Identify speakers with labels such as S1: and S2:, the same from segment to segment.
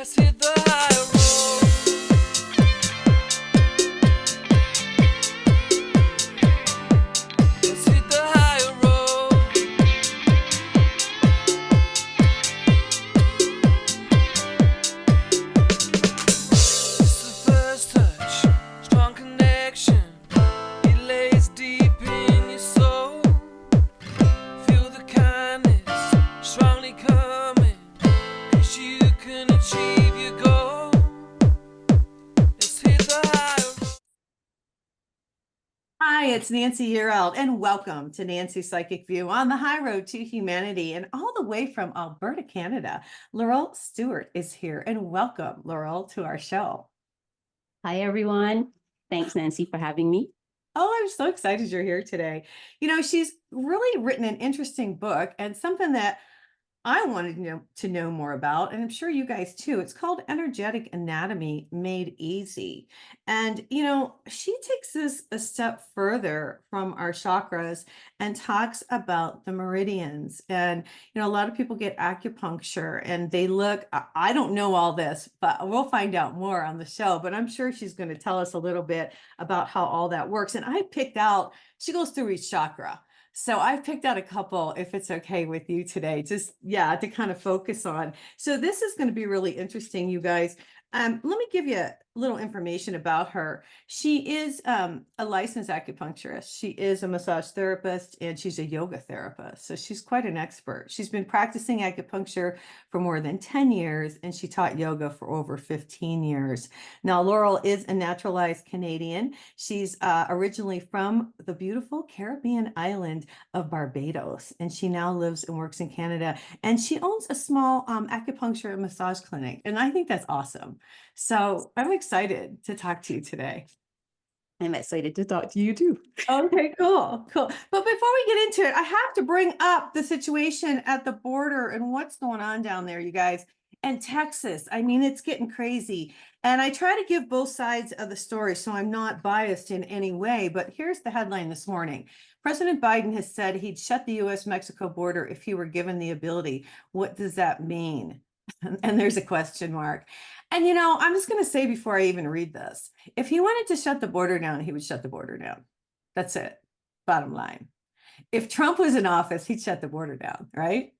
S1: Let's hit the high road. Let's hit the high road. It's the first touch, strong connection. It lays deep in your soul. Feel the kindness strongly coming. 'Cause you can achieve your goal. Let's hit the high road.
S2: Hi, it's Nancy Laurel, and welcome to Nancy's Psychic View on the high road to humanity. And all the way from Alberta, Canada, Laurel Stuart is here. And welcome, Laurel, to our show.
S3: Hi, everyone. Thanks, Nancy, for having me.
S2: Oh, I'm so excited you're here today. She's really written an interesting book and something that I wanted to know more about, and I'm sure you guys too. It's called Energetic Anatomy Made Easy. And, she takes this a step further from our chakras and talks about the meridians. And, a lot of people get acupuncture and they look, I don't know all this, but we'll find out more on the show. But I'm sure she's going to tell us a little bit about how all that works. And I picked out, she goes through each chakra. So I've picked out a couple, if it's okay with you today, just to kind of focus on. So this is going to be really interesting, you guys. Let me give you a little information about her. She is a licensed acupuncturist. She is a massage therapist and she's a yoga therapist. So she's quite an expert. She's been practicing acupuncture for more than 10 years and she taught yoga for over 15 years. Now, Laurel is a naturalized Canadian. She's originally from the beautiful Caribbean island of Barbados, and she now lives and works in Canada. And she owns a small acupuncture and massage clinic, and I think that's awesome. So I'm excited to talk to you today.
S3: I'm excited to talk to you too.
S2: Okay, cool. But before we get into it, I have to bring up the situation at the border and what's going on down there, you guys. And Texas, I mean, it's getting crazy. And I try to give both sides of the story, so I'm not biased in any way. But here's the headline this morning. President Biden has said he'd shut the US-Mexico border if he were given the ability. What does that mean? And there's a question mark. And I'm just going to say before I even read this, if he wanted to shut the border down, he would shut the border down. That's it. Bottom line. If Trump was in office, he'd shut the border down, right?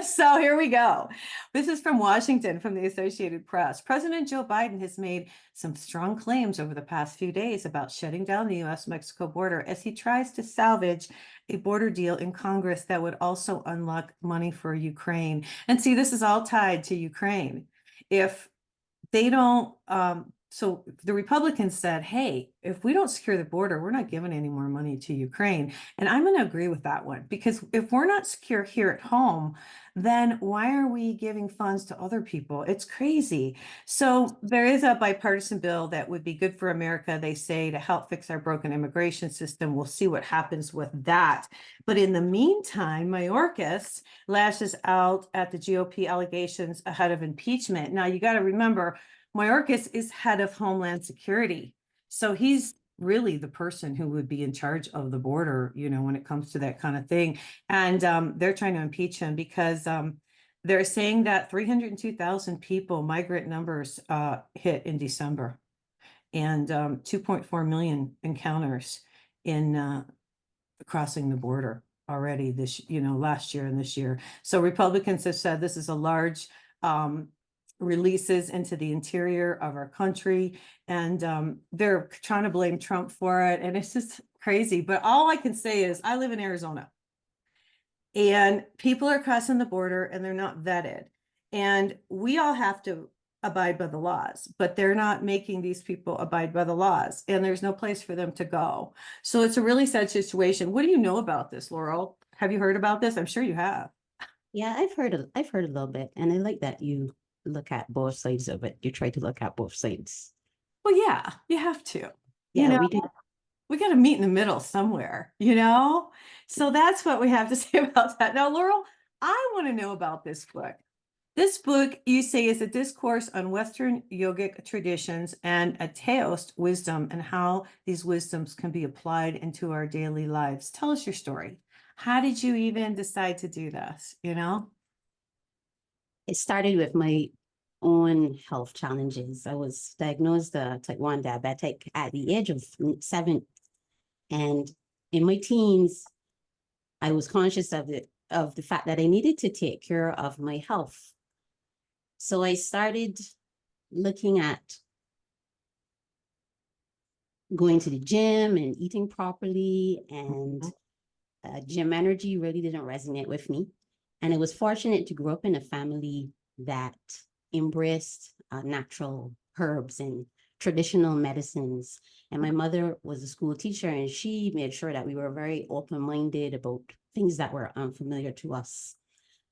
S2: So here we go. This is from Washington, from the Associated Press. President Joe Biden has made some strong claims over the past few days about shutting down the US-Mexico border as he tries to salvage a border deal in Congress that would also unlock money for Ukraine. And see, this is all tied to Ukraine. If they don't, so the Republicans said, hey, if we don't secure the border, we're not giving any more money to Ukraine. And I'm going to agree with that one, because if we're not secure here at home, then why are we giving funds to other people? It's crazy. So there is a bipartisan bill that would be good for America, they say, to help fix our broken immigration system. We'll see what happens with that. But in the meantime, Mayorkas lashes out at the GOP allegations ahead of impeachment. Now, you got to remember, Mayorkas is head of Homeland Security. So he's really the person who would be in charge of the border, when it comes to that kind of thing. And they're trying to impeach him because they're saying that 302,000 people, migrant numbers, hit in December, and 2.4 million encounters in crossing the border already this, last year and this year. So Republicans have said this is a large releases into the interior of our country, and they're trying to blame Trump for it, and it's just crazy. But all I can say is I live in Arizona, and people are crossing the border and they're not vetted, and we all have to abide by the laws, but they're not making these people abide by the laws, and there's no place for them to go. So it's a really sad situation. What do you know about this, Laurel? Have you heard about this? I'm sure you have.
S3: Yeah, I've heard a little bit, and I like that you look at both sides of it. You try to look at both sides.
S2: Well, yeah, you have to.
S3: Yeah, we do.
S2: We got to meet in the middle somewhere, So that's what we have to say about that. Now, Laurel, I want to know about this book. This book, you say, is a discourse on Western yogic traditions and a Taoist wisdom and how these wisdoms can be applied into our daily lives. Tell us your story. How did you even decide to do this,
S3: It started with my own health challenges. I was diagnosed type 1 diabetic at the age of 7. And in my teens, I was conscious of the fact that I needed to take care of my health. So I started looking at going to the gym and eating properly, and gym energy really didn't resonate with me. And I was fortunate to grow up in a family that embraced natural herbs and traditional medicines. And my mother was a school teacher, and she made sure that we were very open-minded about things that were unfamiliar to us.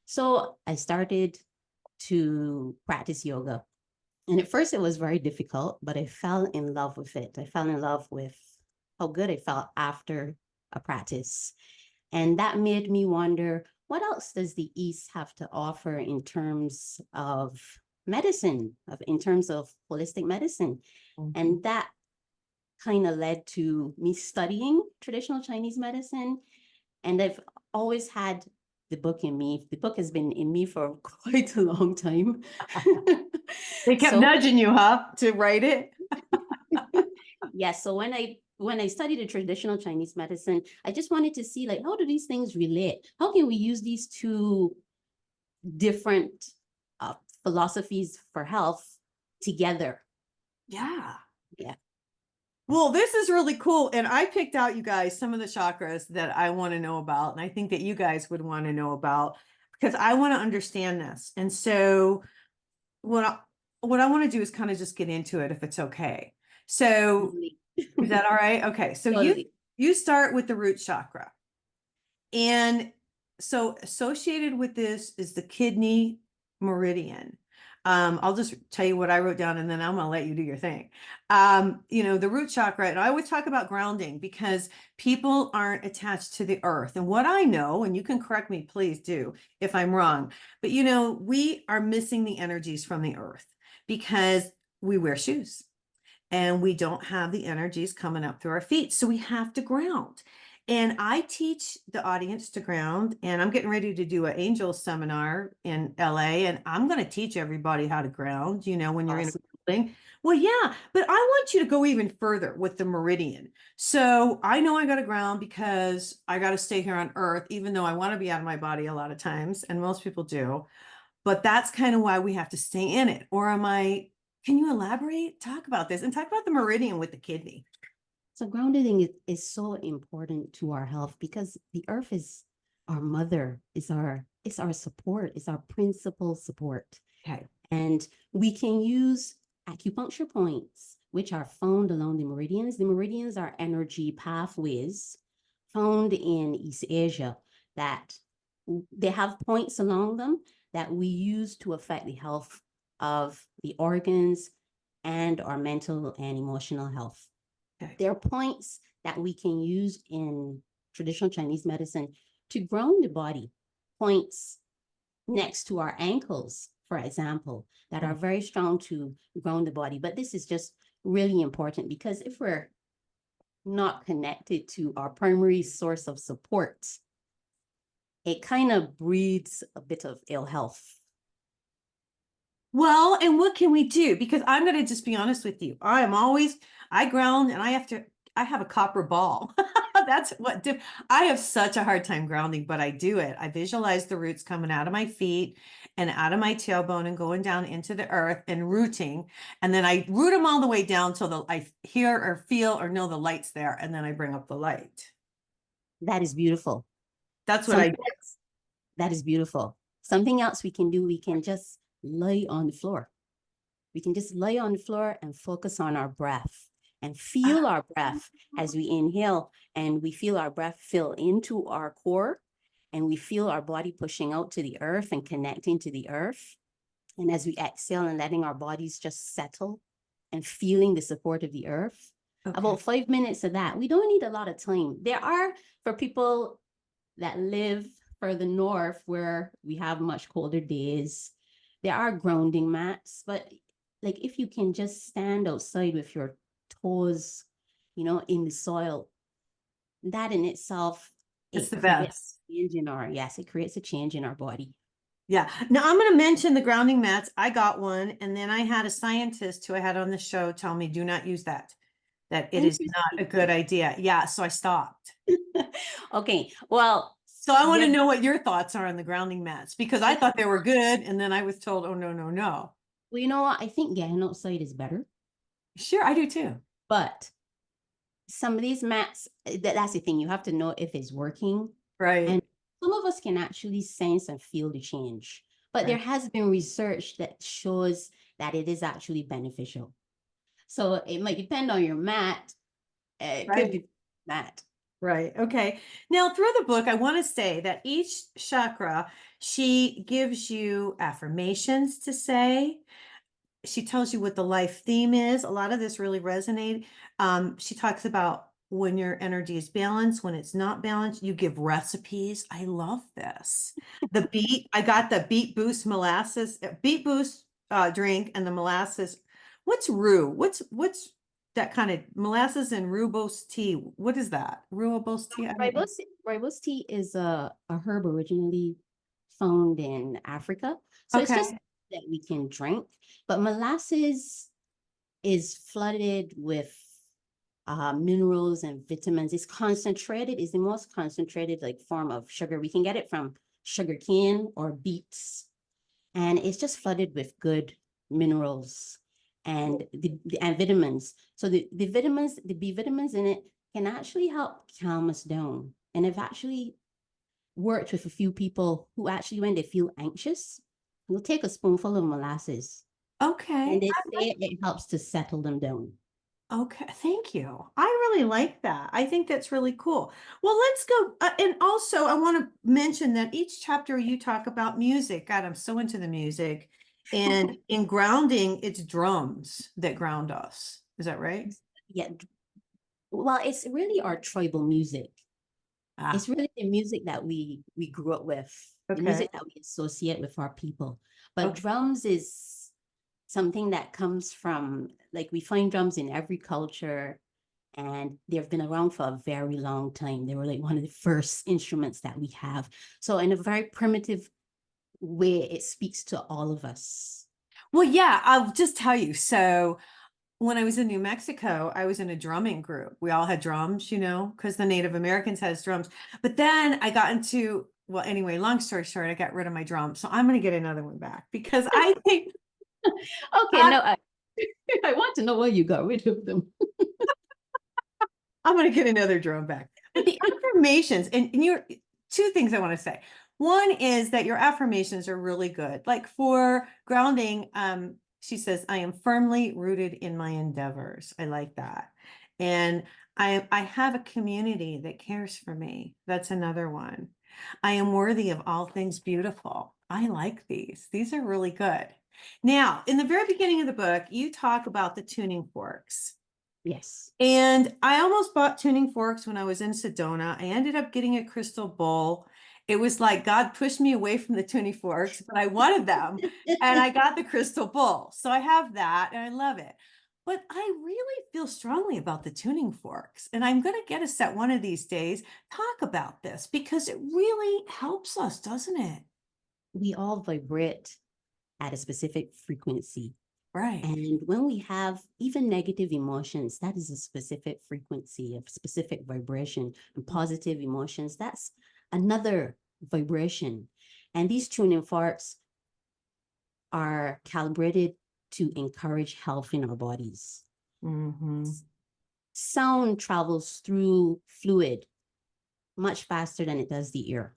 S3: So I started to practice yoga. And at first it was very difficult, but I fell in love with it. I fell in love with how good I felt after a practice. And that made me wonder, what else does the East have to offer in terms of medicine, in terms of holistic medicine? And that kind of led to me studying traditional Chinese medicine. And I've always had the book in me. The book has been in me for quite a long time.
S2: They kept nudging you, huh, to write it?
S3: Yeah, so when I studied the traditional Chinese medicine, I just wanted to see, like, how do these things relate? How can we use these two different philosophies for health together?
S2: Yeah.
S3: Yeah.
S2: Well, this is really cool. And I picked out, you guys, some of the chakras that I want to know about. And I think that you guys would want to know about, because I want to understand this. And so what I want to do is kind of just get into it, if it's okay. So is that all right? Okay. So
S3: Totally.
S2: you start with the root chakra. And so associated with this is the kidney meridian. I'll just tell you what I wrote down, and then I'm gonna let you do your thing. The root chakra, and I always talk about grounding because people aren't attached to the earth. And what I know, and you can correct me, please do, if I'm wrong, but we are missing the energies from the earth because we wear shoes and we don't have the energies coming up through our feet. So we have to ground. And I teach the audience to ground, and I'm getting ready to do an angel seminar in LA, and I'm going to teach everybody how to ground, when you're
S3: Awesome.
S2: in a building. Well, yeah, but I want you to go even further with the meridian. So I know I got to ground because I got to stay here on earth, even though I want to be out of my body a lot of times, and most people do. But that's kind of why we have to stay in it. Or can you elaborate? Talk about this and talk about the meridian with the kidney.
S3: So grounding is so important to our health because the earth is our mother, is our support, is our principal support.
S2: Okay.
S3: And we can use acupuncture points, which are found along the meridians. The meridians are energy pathways found in East Asia that they have points along them that we use to affect the health of the organs and our mental and emotional health.
S2: Okay.
S3: There are points that we can use in traditional Chinese medicine to ground the body. Points next to our ankles, for example, that are very strong to ground the body. But this is just really important because if we're not connected to our primary source of support, it kind of breeds a bit of ill health.
S2: Well, and what can we do? Because I'm going to just be honest with you. I ground and I have a copper ball. That's what I have such a hard time grounding, but I do it. I visualize the roots coming out of my feet and out of my tailbone and going down into the earth and rooting. And then I root them all the way down till I hear or feel or know the light's there. And then I bring up the light.
S3: That is beautiful.
S2: That's what I do.
S3: That is beautiful. Something else we can do, we can just lie on the floor. We can just lie on the floor and focus on our breath and feel our breath as we inhale, and we feel our breath fill into our core, and we feel our body pushing out to the earth and connecting to the earth. And as we exhale and letting our bodies just settle and feeling the support of the earth. Okay. About 5 minutes of that. We don't need a lot of time. There are, for people that live further north where we have much colder days, there are grounding mats, but like if you can just stand outside with your toes, in the soil, that in itself,
S2: it's the best.
S3: It creates a change in our body.
S2: Yeah. Now I'm going to mention the grounding mats. I got one, and then I had a scientist who I had on the show tell me, do not use that, that it is not a good idea. Yeah. So I stopped.
S3: Okay, well,
S2: So I want to
S3: there,
S2: know what your thoughts are on the grounding mats, because I thought they were good. And then I was told, oh, no, no, no.
S3: well, you know what? I think getting outside is better,
S2: Sure. I do too.
S3: but some of these mats, that's the thing. You have to know if it's working.
S2: Right.
S3: And some of us can actually sense and feel the change. But there
S2: Right.
S3: has been research that shows that it is actually beneficial. So it might depend on your mat. It could
S2: Right.
S3: be mat.
S2: Right. Okay. Now, through the book, I want to say that each chakra, she gives you affirmations to say. She tells you what the life theme is. A lot of this really resonated. She talks about when your energy is balanced, when it's not balanced, you give recipes. I love this. I got the beet boost molasses, beet boost drink, and the molasses. What's rue? What's that kind of molasses and rooibos tea? What is that? Rooibos tea? I don't know.
S3: Rooibos tea is a herb originally found in Africa. So it's just
S2: Okay.
S3: that we can drink. But molasses is flooded with minerals and vitamins. It's concentrated, it's the most concentrated like form of sugar. We can get it from sugar cane or beets. And it's just flooded with good minerals and and vitamins. So the vitamins, the B vitamins in it can actually help calm us down. And I've actually worked with a few people who actually, when they feel anxious, will take a spoonful of molasses and
S2: Okay.
S3: they say it helps to settle them down.
S2: Okay, thank you. I really like that. I think that's really cool. Well, let's go. And also, I want to mention that each chapter you talk about music. God, I'm so into the music. And in grounding, it's drums that ground us. Is that right?
S3: Yeah. Well, it's really our tribal music.
S2: Ah,
S3: It's really the music that we grew up with, the
S2: okay.
S3: music that we associate with our people. But
S2: Okay.
S3: drums is something that comes from, like, we find drums in every culture and they've been around for a very long time. They were like one of the first instruments that we have. So in a very primitive way, it speaks to all of us.
S2: Well, yeah, I'll just tell you. So when I was in New Mexico, I was in a drumming group. We all had drums, because the Native Americans has drums. But then I got into, well, anyway, long story short, I got rid of my drum. So I'm going to get another one back because I think
S3: Okay,
S2: I,
S3: no, I want to know why you got rid of them.
S2: I'm going to get another drum back. But the affirmations, and you're two things I want to say. One is that your affirmations are really good. Like for grounding, she says, I am firmly rooted in my endeavors. I like that. And I have a community that cares for me. That's another one. I am worthy of all things beautiful. I like these. These are really good. Now, in the very beginning of the book, you talk about the tuning forks.
S3: Yes.
S2: And I almost bought tuning forks when I was in Sedona. I ended up getting a crystal bowl. It was like God pushed me away from the tuning forks, but I wanted them. And I got the crystal bowl. So I have that and I love it. But I really feel strongly about the tuning forks. And I'm going to get a set one of these days. Talk about this because it really helps us, doesn't it?
S3: We all vibrate at a specific frequency.
S2: Right.
S3: And when we have even negative emotions, that is a specific frequency, a specific vibration. And positive emotions, that's another vibration. And these tuning forks are calibrated to encourage health in our bodies.
S2: Mm-hmm.
S3: Sound travels through fluid much faster than it does the air.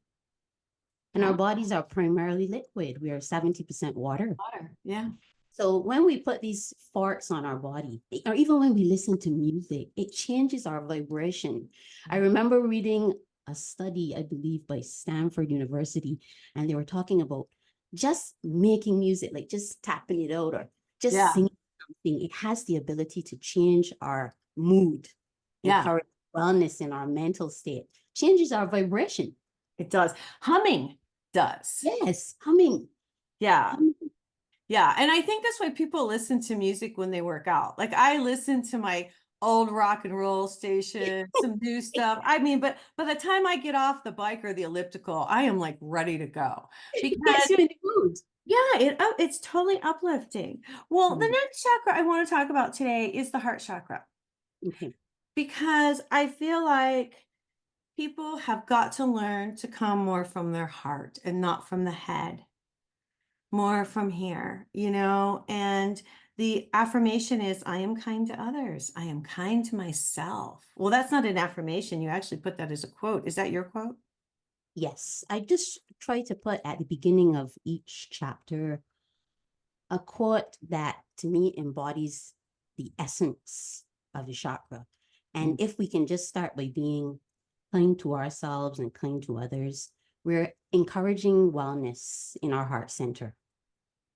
S3: And our bodies are primarily liquid. We are 70% water.
S2: Water. Yeah.
S3: So when we put these forks on our body, or even when we listen to music, it changes our vibration. I remember reading a study, I believe, by Stanford University, and they were talking about just making music, like just tapping it out or just
S2: Yeah.
S3: singing something. It has the ability to change our mood,
S2: Yeah.
S3: encourage wellness in our mental state, changes our vibration.
S2: It does. Humming does.
S3: Yes, humming.
S2: Yeah. Yeah. And I think that's why people listen to music when they work out. Like I listen to my old rock and roll station, some new stuff. I mean, but by the time I get off the bike or the elliptical, I am like ready to go
S3: It
S2: because
S3: gets you in the
S2: it's totally uplifting. Well, the
S3: Mm.
S2: next chakra I want to talk about today is the heart chakra,
S3: Okay.
S2: because I feel like people have got to learn to come more from their heart and not from the head, more from here, and the affirmation is, I am kind to others. I am kind to myself. Well, that's not an affirmation. You actually put that as a quote. Is that your quote?
S3: Yes, I just try to put at the beginning of each chapter a quote that to me embodies the essence of the chakra. And
S2: Mm.
S3: if we can just start by being kind to ourselves and kind to others, we're encouraging wellness in our heart center.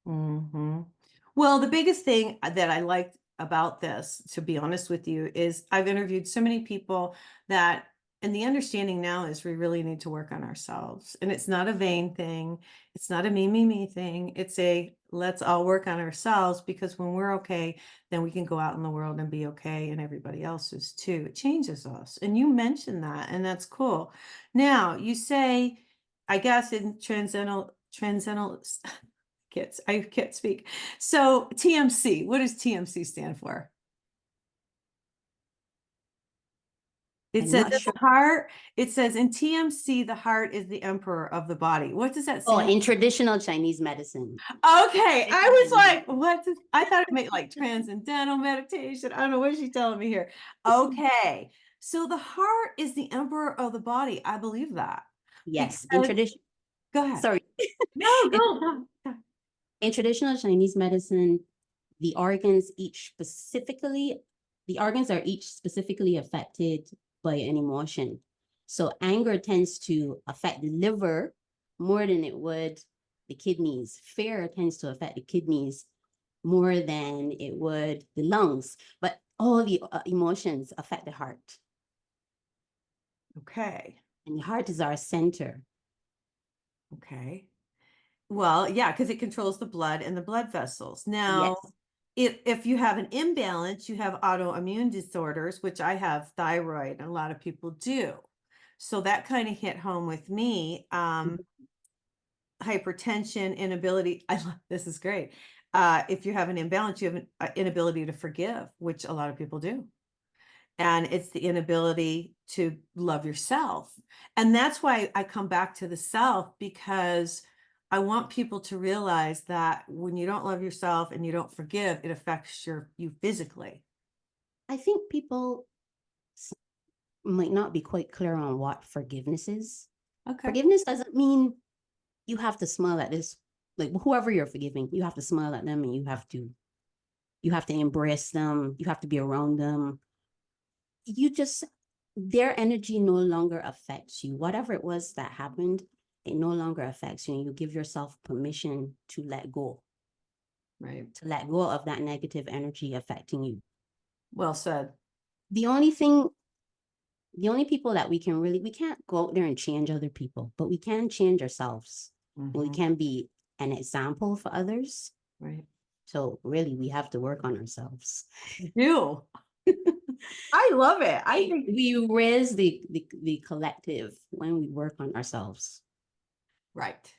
S2: Mhm. Well, the biggest thing that I liked about this, to be honest with you, is I've interviewed so many people that, and the understanding now is we really need to work on ourselves. And it's not a vain thing. It's not a me thing. It's a let's all work on ourselves, because when we're okay, then we can go out in the world and be okay, and everybody else is too. It changes us. And you mentioned that, and that's cool. Now, you say, I guess in transcendental I can't speak. So TMC, what does TMC stand for? It
S3: I'm
S2: says
S3: not
S2: in
S3: sure.
S2: the heart, it says in TMC, the heart is the emperor of the body. What does that
S3: Oh,
S2: stand?
S3: in traditional Chinese medicine.
S2: Okay, I was like,
S3: Traditional
S2: I thought it meant like transcendental meditation. I don't know what she's telling me here.
S3: medicine.
S2: Okay, so the heart is the emperor of the body. I believe that.
S3: Yes, in
S2: Because,
S3: tradition.
S2: go ahead.
S3: Sorry.
S2: No,
S3: In,
S2: go.
S3: in traditional Chinese medicine, the organs each specifically, the organs are each specifically affected by an emotion. So anger tends to affect the liver more than it would the kidneys. Fear tends to affect the kidneys more than it would the lungs. But all the emotions affect the heart.
S2: Okay,
S3: And the heart is our center.
S2: okay. Well, yeah, because it controls the blood and the blood vessels. Now,
S3: Yes.
S2: if you have an imbalance, you have autoimmune disorders, which I have thyroid, and a lot of people do. So that kind of hit home with me. Hypertension, inability. This is great. If you have an imbalance, you have an inability to forgive, which a lot of people do. And it's the inability to love yourself. And that's why I come back to the self, because I want people to realize that when you don't love yourself and you don't forgive, it affects you physically.
S3: I think people might not be quite clear on what forgiveness is.
S2: Okay.
S3: Forgiveness doesn't mean you have to smile at this, like whoever you're forgiving, you have to smile at them and you have to embrace them, you have to be around them. You just their energy no longer affects you. Whatever it was that happened, it no longer affects you. And you give yourself permission to let go,
S2: Right.
S3: to let go of that negative energy affecting you.
S2: Well said.
S3: The only thing the only people that we can't go out there and change other people, but we can change ourselves. And we
S2: Mhm.
S3: can be an example for others.
S2: Right.
S3: So really, we have to work on ourselves.
S2: Do. I love it. I
S3: We,
S2: think
S3: we raise the collective when we work on ourselves.
S2: right.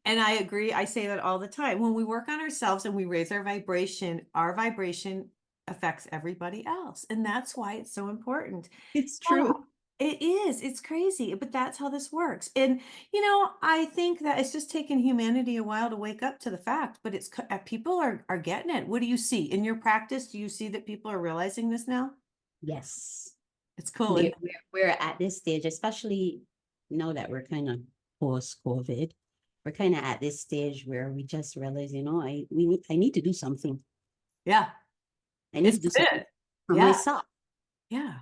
S2: And I agree. I say that all the time. When we work on ourselves and we raise our vibration affects everybody else. And that's why it's so important.
S3: It's
S2: Yeah,
S3: true.
S2: it is. It's crazy, but that's how this works. And, I think that it's just taken humanity a while to wake up to the fact, but people are getting it. What do you see in your practice? Do you see that people are realizing this now?
S3: Yes.
S2: It's cool.
S3: We're at this stage, especially now that we're kind of post-COVID. We're kind of at this stage where we just realize, I need to do something.
S2: Yeah,
S3: I need
S2: it's
S3: to do something
S2: good.
S3: for
S2: Yeah.
S3: myself,
S2: Yeah.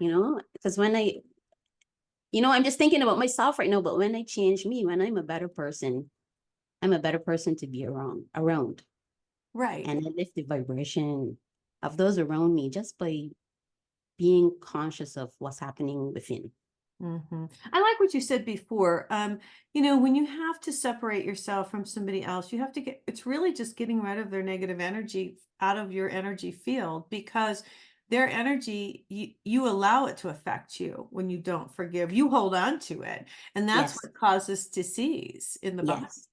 S3: because I'm just thinking about myself right now, but when I change me, when I'm a better person, I'm a better person to be around.
S2: Right.
S3: And I lift the vibration of those around me just by being conscious of what's happening within.
S2: I like what you said before. When you have to separate yourself from somebody else, you have to it's really just getting rid of their negative energy out of your energy field, because their energy, you allow it to affect you when you don't forgive. You hold on to it. And that's
S3: Yes,
S2: what causes disease in the body.
S3: yes.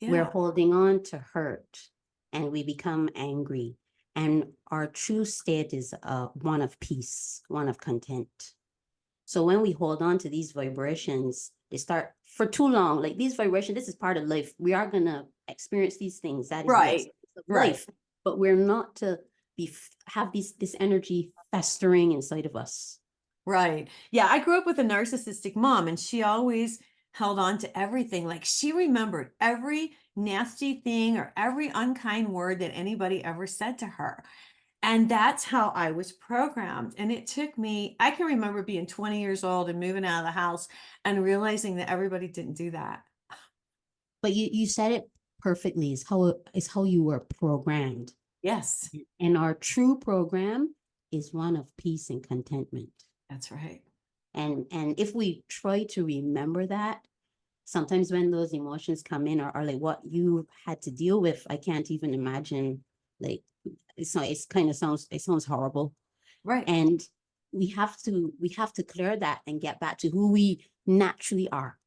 S3: We're
S2: Yeah.
S3: holding on to hurt and we become angry. And our true state is one of peace, one of content. So when we hold on to these vibrations, they start for too long. Like these vibrations, this is part of life. We are gonna experience these things. That is the
S2: Right.
S3: experience of
S2: Right.
S3: life. But we're not to have this energy festering inside of us.
S2: Right. Yeah, I grew up with a narcissistic mom and she always held on to everything. Like she remembered every nasty thing or every unkind word that anybody ever said to her. And that's how I was programmed. And it took me, I can remember being 20 years old and moving out of the house and realizing that everybody didn't do that.
S3: But you said it perfectly. Is how you were programmed.
S2: Yes,
S3: And our true program is one of peace and contentment.
S2: that's right.
S3: And if we try to remember that, sometimes when those emotions come in or like what you had to deal with, I can't even imagine. Like it sounds horrible.
S2: Right.
S3: And we have to clear that and get back to who we naturally are.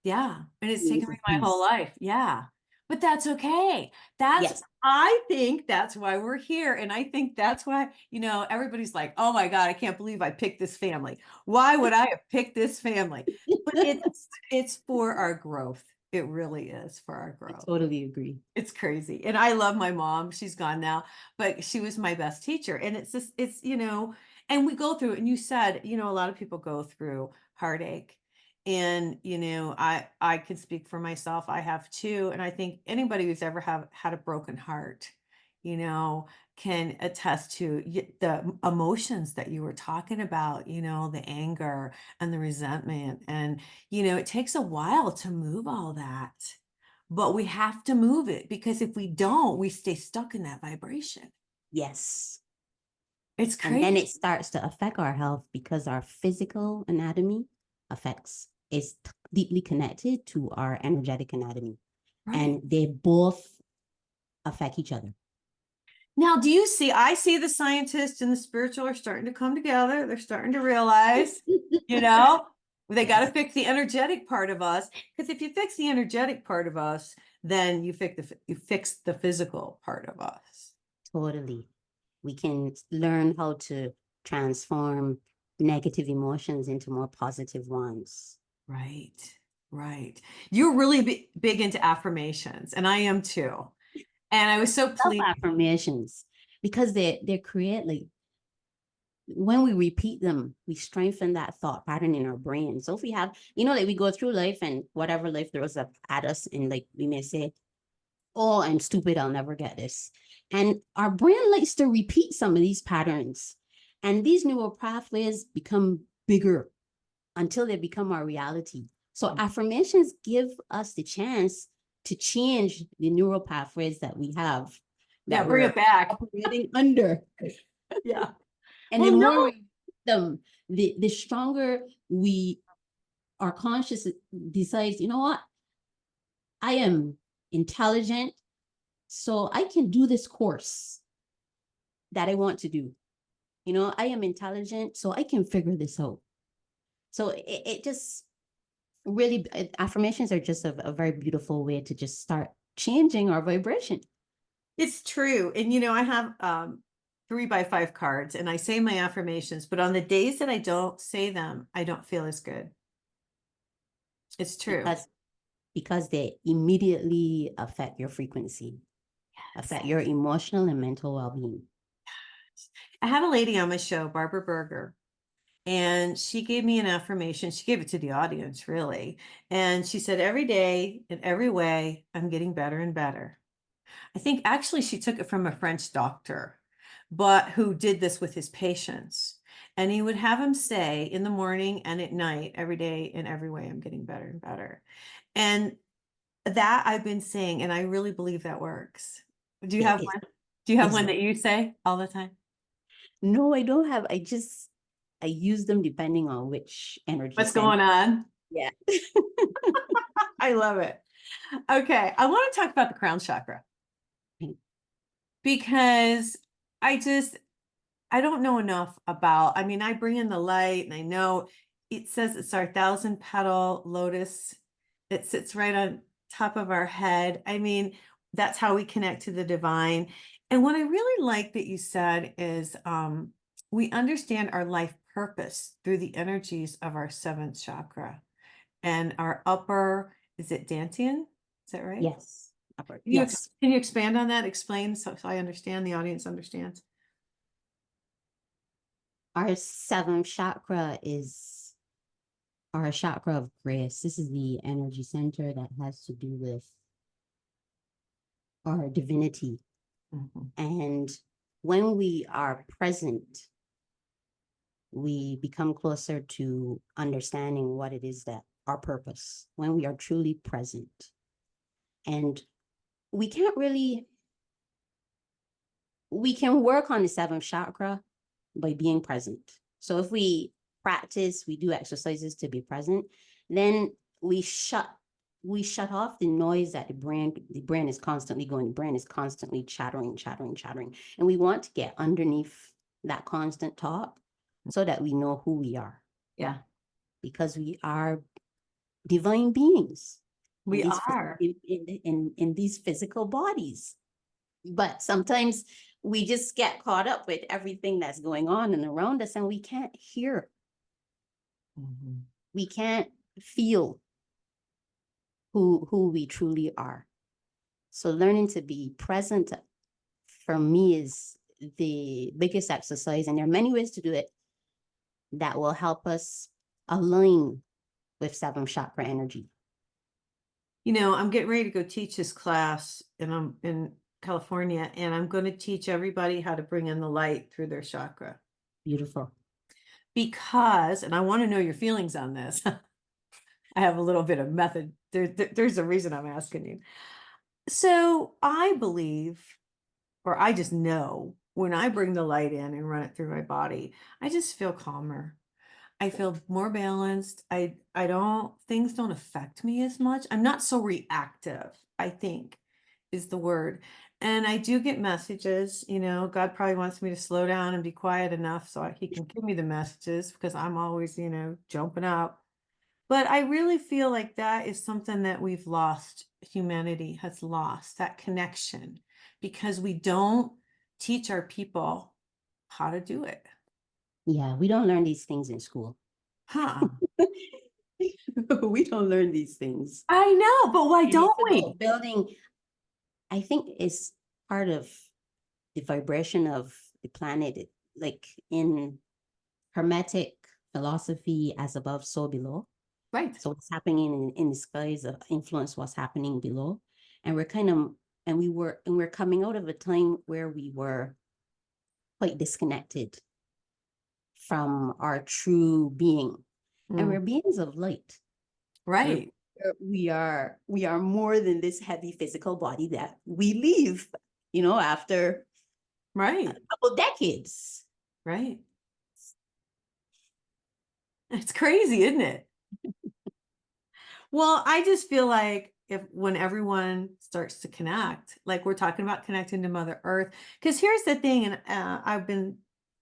S2: Yeah. And it's
S3: Beings
S2: taken me
S3: of
S2: my whole
S3: peace.
S2: life. Yeah. But that's okay.
S3: Yes.
S2: I think that's why we're here. And I think that's why, everybody's like, oh my God, I can't believe I picked this family. Why would I have picked this family? But it's for our growth. It really is for our
S3: I
S2: growth.
S3: totally agree.
S2: It's crazy. And I love my mom. She's gone now, but she was my best teacher. And it's just, and we go through, and you said, a lot of people go through heartache. And, I can speak for myself. I have too. And I think anybody who's ever had a broken heart, can attest to the emotions that you were talking about, the anger and the resentment. And, it takes a while to move all that. But we have to move it because if we don't, we stay stuck in that vibration.
S3: Yes.
S2: It's
S3: And then
S2: crazy.
S3: it starts to affect our health because our physical anatomy is deeply connected to our energetic anatomy.
S2: Right.
S3: And they both affect each other.
S2: Now, I see the scientists and the spiritual are starting to come together. They're starting to realize, they got to
S3: Yes.
S2: fix the energetic part of us. Because if you fix the energetic part of us, then you fix the physical part of us.
S3: Totally. We can learn how to transform negative emotions into more positive ones.
S2: Right. Right. You're really big into affirmations, and I am too. And I was so pleased.
S3: Self-affirmations, because they create, like, when we repeat them, we strengthen that thought pattern in our brain. So if we have, like we go through life and whatever life throws up at us, and like we may say, oh, I'm stupid, I'll never get this. And our brain likes to repeat some of these patterns. And these neural pathways become bigger until they become our reality. So affirmations give us the chance to change the neural pathways that we have.
S2: Yeah,
S3: That
S2: bring
S3: we're
S2: it back.
S3: operating under.
S2: Yeah.
S3: And
S2: Well,
S3: the more
S2: no.
S3: we them, the stronger our conscious decides, you know what? I am intelligent, so I can do this course that I want to do. I am intelligent, so I can figure this out. So it just really, affirmations are just a very beautiful way to just start changing our vibration.
S2: It's true. And I have 3x5 cards and I say my affirmations, but on the days that I don't say them, I don't feel as good. It's true.
S3: Because they immediately affect your frequency, affect your emotional and mental well-being.
S2: I had a lady on my show, Barbara Berger, and she gave me an affirmation. She gave it to the audience, really. And she said, every day, in every way, I'm getting better and better. I think actually she took it from a French doctor, but who did this with his patients. And he would have him say in the morning and at night, every day, in every way, I'm getting better and better. And that I've been saying, and I really believe that works. Do you have one? Do you have one that you say all the time?
S3: No, I don't have. I use them depending on which energy.
S2: What's going on?
S3: Yeah.
S2: I love it. Okay. I want to talk about the crown chakra because I don't know enough about, I bring in the light and I know it says it's our 1,000 petal lotus. It sits right on top of our head. I mean, that's how we connect to the divine. And what I really like that you said is we understand our life purpose through the energies of our seventh chakra and our upper, is it Dantian? Is that right?
S3: Yes. Yes.
S2: Can you expand on that? Explain so I understand, the audience understands.
S3: Our seventh chakra is our chakra of grace. This is the energy center that has to do with our divinity.
S2: Mhm.
S3: And when we are present, we become closer to understanding what it is that our purpose, when we are truly present. And we can't really, we can work on the seventh chakra by being present. So if we practice, we do exercises to be present, then we shut off the noise that the brain is constantly going, the brain is constantly chattering. And we want to get underneath that constant talk so that we know who we are.
S2: Yeah,
S3: Because we are divine beings.
S2: we
S3: in these
S2: are.
S3: in these physical bodies. But sometimes we just get caught up with everything that's going on and around us, and we can't hear.
S2: Mhm.
S3: We can't feel who we truly are. So learning to be present for me is the biggest exercise, and there are many ways to do it that will help us align with seventh chakra energy.
S2: You know, I'm getting ready to go teach this class, and I'm in California, and I'm going to teach everybody how to bring in the light through their chakra.
S3: Beautiful.
S2: Because, and I want to know your feelings on this. I have a little bit of method. There's a reason I'm asking you. So I believe, or I just know, when I bring the light in and run it through my body, I just feel calmer. I feel more balanced. I don't, things don't affect me as much. I'm not so reactive, I think is the word. And I do get messages, you know, God probably wants me to slow down and be quiet enough so he can give me the messages, because I'm always, you know, jumping up. But I really feel like that is something that we've lost. Humanity has lost that connection because we don't teach our people how to do it.
S3: Yeah, we don't learn these things in school.
S2: Huh.
S3: We don't learn these things.
S2: I know, but why
S3: And
S2: don't
S3: it's
S2: we?
S3: about building, I think it's part of the vibration of the planet, like in Hermetic philosophy, as above, so below.
S2: Right.
S3: So what's happening in the skies influence what's happening below. And we're kind of, and we're coming out of a time where we were quite disconnected from our true being. And we're beings of light.
S2: Right.
S3: We are more than this heavy physical body that we leave, you know, after
S2: Right.
S3: a couple decades.
S2: Right. It's crazy, isn't it? Well, I just feel like if when everyone starts to connect, like we're talking about connecting to Mother Earth, because here's the thing, and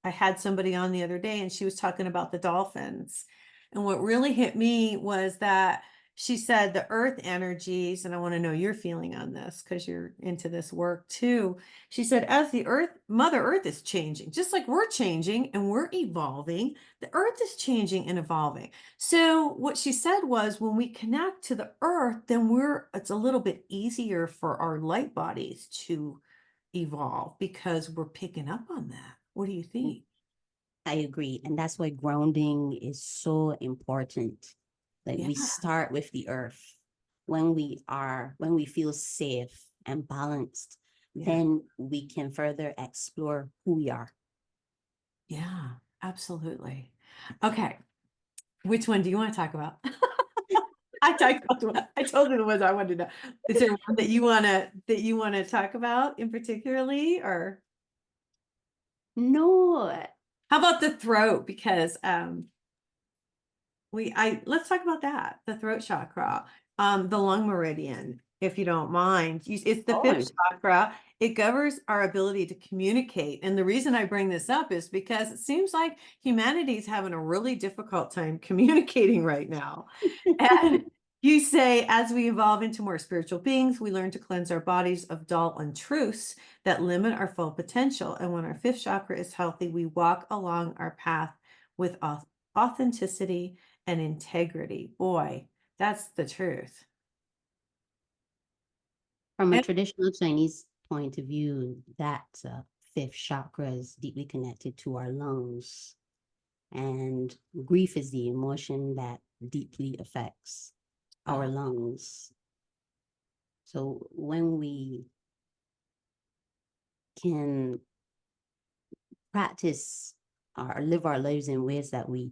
S2: I had somebody on the other day, and she was talking about the dolphins, and what really hit me was that she said the earth energies, and I want to know your feeling on this because you're into this work too. She said, as the earth, Mother Earth is changing, just like we're changing and we're evolving, the earth is changing and evolving. So what she said was when we connect to the earth, then it's a little bit easier for our light bodies to evolve because we're picking up on that. What do you think?
S3: I agree. And that's why grounding is so important. Like
S2: Yeah.
S3: we start with the earth. When we feel safe and balanced,
S2: Yeah.
S3: then we can further explore who we are.
S2: Yeah, absolutely. Okay. Which one do you want to talk about? I told you the ones I wanted to know. Is there one that you want to talk about in particularly, or
S3: No,
S2: how about the throat? Because let's talk about that. The throat chakra, the lung meridian, if you don't mind. It's the fifth chakra. It governs our ability to communicate. And the reason I bring this up is because it seems like humanity's having a really difficult time communicating right now. And You say, as we evolve into more spiritual beings, we learn to cleanse our bodies of dull untruths that limit our full potential. And when our fifth chakra is healthy, we walk along our path with authenticity and integrity. Boy, that's the truth.
S3: From a
S2: And-
S3: traditional Chinese point of view, that fifth chakra is deeply connected to our lungs. And grief is the emotion that deeply affects our lungs. So when we can practice or live our lives in ways that we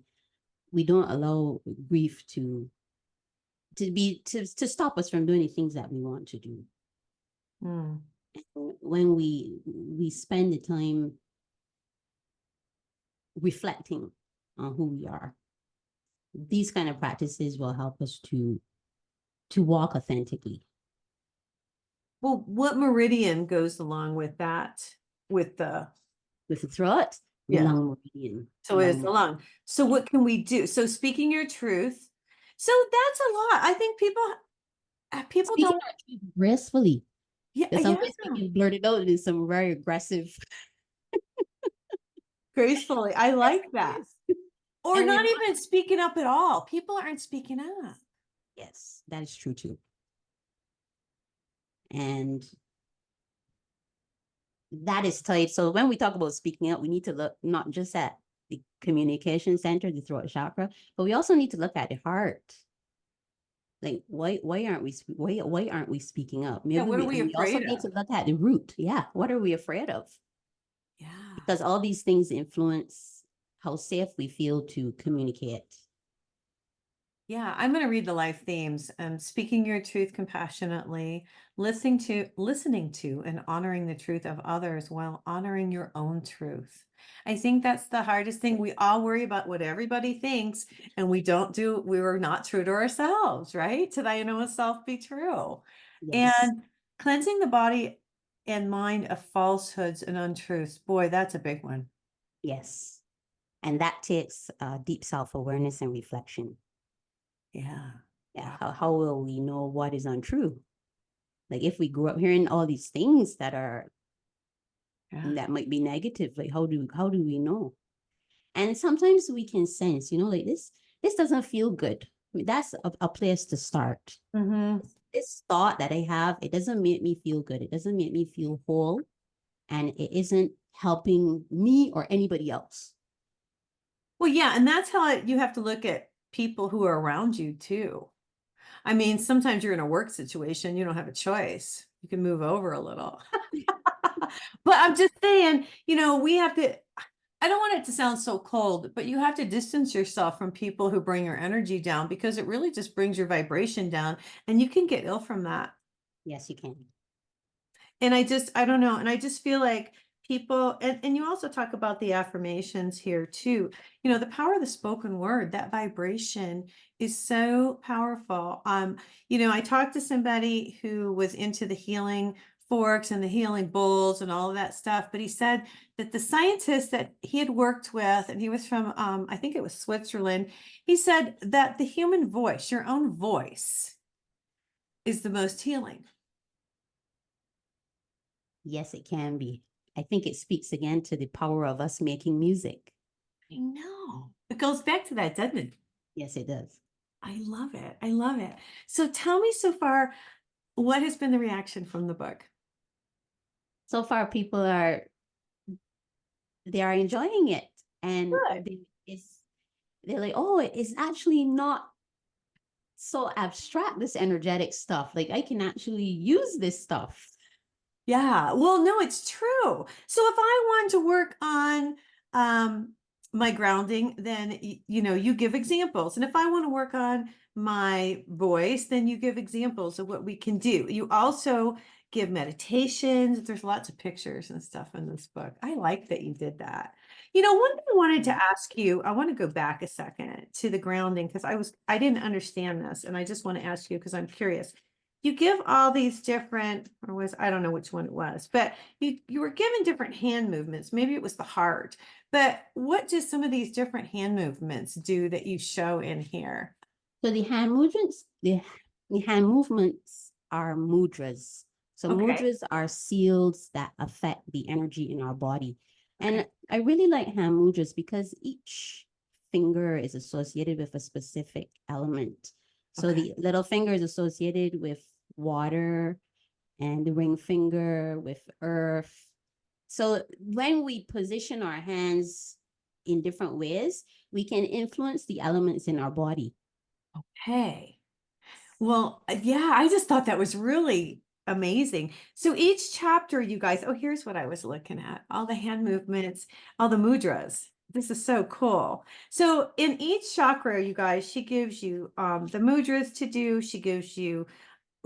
S3: don't allow grief to stop us from doing the things that we want to do.
S2: Mm.
S3: When we spend the time reflecting on who we are, these kind of practices will help us to walk authentically.
S2: Well, what meridian goes along with that? With the
S3: throat,
S2: Yeah.
S3: lung meridian.
S2: So it's the lung. So what can we do? So speaking your truth. So that's a lot. I think people
S3: Speaking
S2: don't.
S3: our truth gracefully.
S2: Yeah,
S3: Because
S2: yeah.
S3: sometimes we can blurt it out in some very aggressive.
S2: Gracefully. I like that. Or
S3: And
S2: not even speaking up at all. People aren't speaking up.
S3: Yes, that is true too. And that is tight. So when we talk about speaking up, we need to look not just at the communication center, the throat chakra, but we also need to look at the heart. Like why aren't we speaking up? Maybe
S2: what are we
S3: we also
S2: afraid
S3: need
S2: of?
S3: to look at the root. Yeah, what are we afraid of?
S2: Yeah.
S3: Because all these things influence how safe we feel to communicate.
S2: Yeah, I'm going to read the life themes. Speaking your truth compassionately, listening to and honoring the truth of others while honoring your own truth. I think that's the hardest thing. We all worry about what everybody thinks, and we were not true to ourselves, right? To thy own self be true.
S3: Yes.
S2: And cleansing the body and mind of falsehoods and untruths. Boy, that's a big one.
S3: Yes. And that takes deep self-awareness and reflection.
S2: Yeah.
S3: Yeah. How will we know what is untrue? Like if we grew up hearing all these things that might be negative, like how do we know? And sometimes we can sense, like this doesn't feel good. I mean, that's a place to start.
S2: Mm-hmm.
S3: This thought that I have, it doesn't make me feel good. It doesn't make me feel whole. And it isn't helping me or anybody else.
S2: Well, yeah, and that's how you have to look at people who are around you too. I mean, sometimes you're in a work situation, you don't have a choice. You can move over a little. But I'm just saying, we have to, I don't want it to sound so cold, but you have to distance yourself from people who bring your energy down because it really just brings your vibration down and you can get ill from that.
S3: Yes, you can.
S2: And I don't know. And I just feel like people, and you also talk about the affirmations here too. The power of the spoken word, that vibration is so powerful. I talked to somebody who was into the healing forks and the healing bowls and all of that stuff, but he said that the scientist that he had worked with, and he was from, I think it was Switzerland, he said that the human voice, your own voice, is the most healing.
S3: Yes, it can be. I think it speaks again to the power of us making music.
S2: I know. It goes back to that, doesn't it?
S3: Yes, it does.
S2: I love it. I love it. So tell me so far, what has been the reaction from the book?
S3: So far, people are enjoying it. And they're like, oh, it's actually not so abstract, this energetic stuff. Like I can actually use this stuff.
S2: Yeah. Well, no, it's true. So if I want to work on my grounding, then you give examples. And if I want to work on my voice, then you give examples of what we can do. You also give meditations. There's lots of pictures and stuff in this book. I like that you did that. One thing I wanted to ask you, I want to go back a second to the grounding because I didn't understand this, and I just want to ask you because I'm curious. You give all these different, I don't know which one it was, but you were given different hand movements. Maybe it was the heart, but what do some of these different hand movements do that you show in here?
S3: So the hand movements, The hand movements are mudras. So
S2: Okay.
S3: mudras are seals that affect the energy in our body.
S2: Okay.
S3: And I really like hand mudras because each finger is associated with a specific element. So
S2: Okay.
S3: the little finger is associated with water, and the ring finger with earth. So when we position our hands in different ways, we can influence the elements in our body.
S2: Hey. Well, yeah, I just thought that was really amazing. So each chapter, you guys, oh, here's what I was looking at, all the hand movements, all the mudras. This is so cool. So in each chakra, you guys, she gives you the mudras to do. She gives you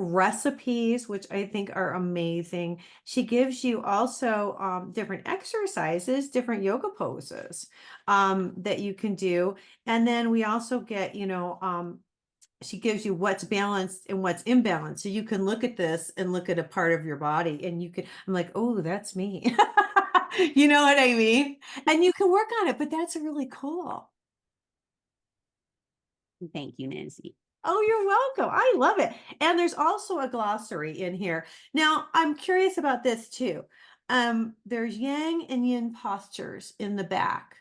S2: recipes, which I think are amazing. She gives you also different exercises, different yoga poses that you can do. And then we also get, she gives you what's balanced and what's imbalanced. So you can look at this and look at a part of your body and you can, I'm like, oh, that's me. You know what I mean? And you can work on it, but that's really cool.
S3: Thank you, Nancy.
S2: Oh, you're welcome. I love it. And there's also a glossary in here. Now, I'm curious about this too. There's yang and yin postures in the back.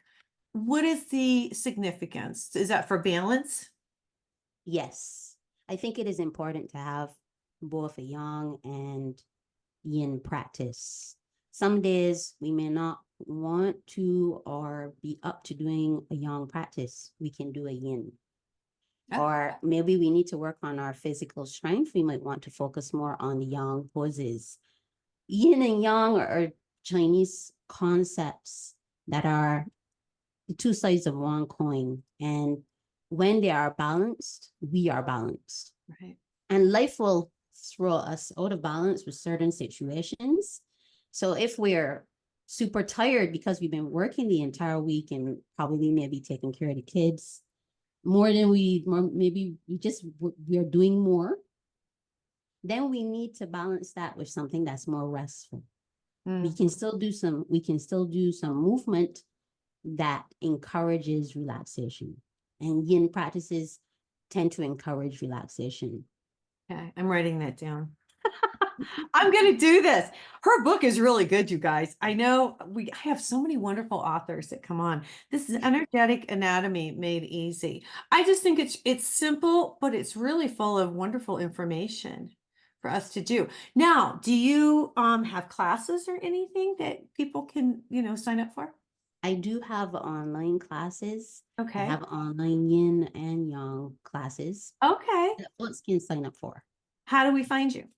S2: What is the significance? Is that for balance?
S3: Yes, I think it is important to have both a yang and yin practice. Some days we may not want to or be up to doing a yang practice. We can do a yin.
S2: Oh.
S3: Or maybe we need to work on our physical strength. We might want to focus more on the yang poses. Yin and yang are Chinese concepts that are the two sides of one coin. And when they are balanced, we are balanced.
S2: Right.
S3: And life will throw us out of balance with certain situations. So if we're super tired because we've been working the entire week and probably maybe taking care of the kids more than maybe we're doing more, then we need to balance that with something that's more restful. We can still do some movement that encourages relaxation, and yin practices tend to encourage relaxation.
S2: Okay, I'm writing that down. I'm going to do this. Her book is really good, you guys. I know I have so many wonderful authors that come on. This is Energetic Anatomy Made Easy. I just think it's simple, but it's really full of wonderful information for us to do. Now, do you have classes or anything that people can, sign up for?
S3: I do have online classes. I
S2: Okay.
S3: have online yin and yang classes
S2: Okay.
S3: that folks can sign up for.
S2: How do we find you?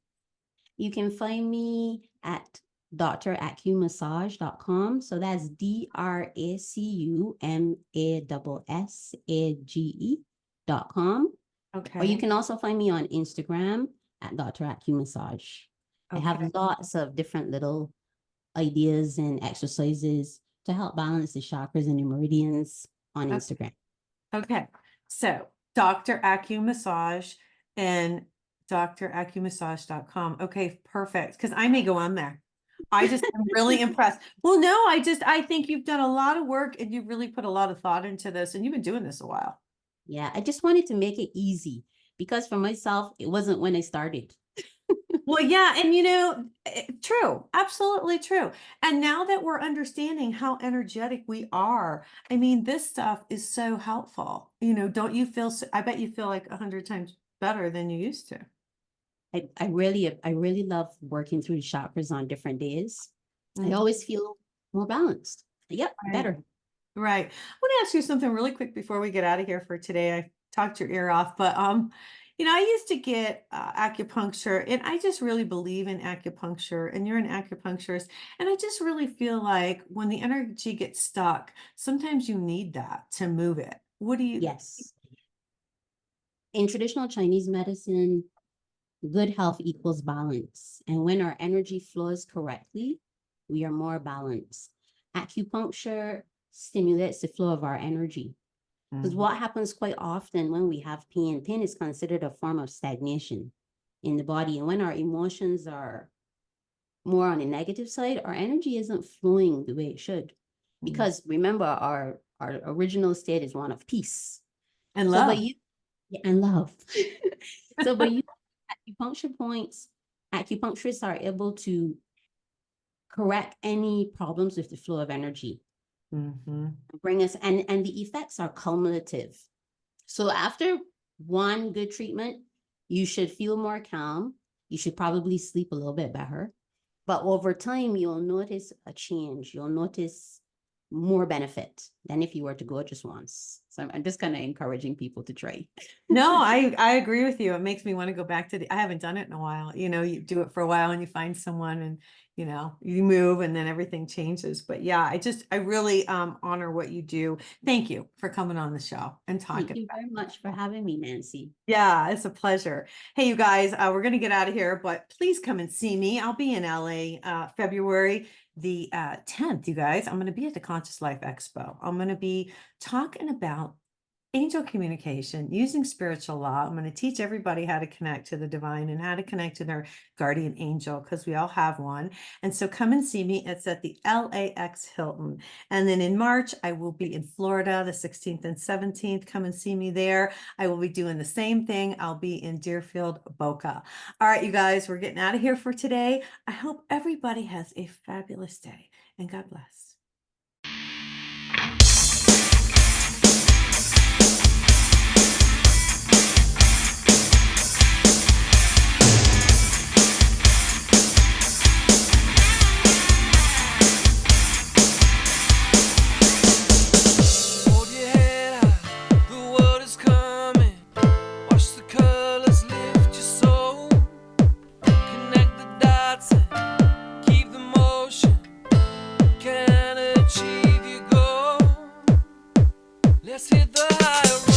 S3: You can find me at dracumassage.com. So that's DRACUMASSAGE.com.
S2: Okay.
S3: Or you can also find me on Instagram at Dr. Acumassage. I have lots of different little ideas and exercises to help balance the chakras and the meridians on Instagram.
S2: Okay. So Dr. Acumassage and dracumassage.com. Okay, perfect. Because I may go on there. I just am really impressed. Well, no, I think you've done a lot of work and you've really put a lot of thought into this and you've been doing this a while.
S3: Yeah, I just wanted to make it easy because for myself, it wasn't when I started.
S2: Well, yeah. And true, absolutely true. And now that we're understanding how energetic we are, I mean, this stuff is so helpful. Don't you feel, I bet you feel like 100 times better than you used to.
S3: I really love working through the chakras on different days. I always feel more balanced. Yep, better.
S2: Right. I want to ask you something really quick before we get out of here for today. I talked your ear off, but I used to get acupuncture, and I just really believe in acupuncture, and you're an acupuncturist, and I just really feel like when the energy gets stuck, sometimes you need that to move it. What do you?
S3: Yes. In traditional Chinese medicine, good health equals balance. And when our energy flows correctly, we are more balanced. Acupuncture stimulates the flow of our energy. Because what happens quite often when we have pain is considered a form of stagnation in the body. And when our emotions are more on the negative side, our energy isn't flowing the way it should. Because remember, our original state is one of peace
S2: And love.
S3: Yeah, and love. So, but you acupuncture points, acupuncturists are able to correct any problems with the flow of energy, bring us, and the effects are cumulative. So after one good treatment, you should feel more calm. You should probably sleep a little bit better. But over time, you'll notice a change. You'll notice more benefit than if you were to go just once. So I'm just kind of encouraging people to try.
S2: No, I agree with you. It makes me want to go back to I haven't done it in a while. You know, you do it for a while and you find someone and, you know, you move and then everything changes. But yeah, I really honor what you do. Thank you for coming on the show and
S3: Thank
S2: talking
S3: you
S2: about
S3: very
S2: it.
S3: much for having me, Nancy.
S2: Yeah, it's a pleasure. Hey, you guys, we're going to get out of here, but please come and see me. I'll be in LA February the 10th, you guys. I'm going to be at the Conscious Life Expo. I'm going to be talking about angel communication, using spiritual law. I'm going to teach everybody how to connect to the divine and how to connect to their guardian angel, because we all have one. And so come and see me. It's at the LAX Hilton. And then in March, I will be in Florida, the 16th and 17th. Come and see me there. I will be doing the same thing. I'll be in Deerfield, Boca. All right, you guys, we're getting out of here for today. I hope everybody has a fabulous day, and God bless.
S1: Hold your head high, the world is coming. Watch the colors lift your soul. Connect the dots and keep the motion. Can achieve your goal. Let's hit the high road.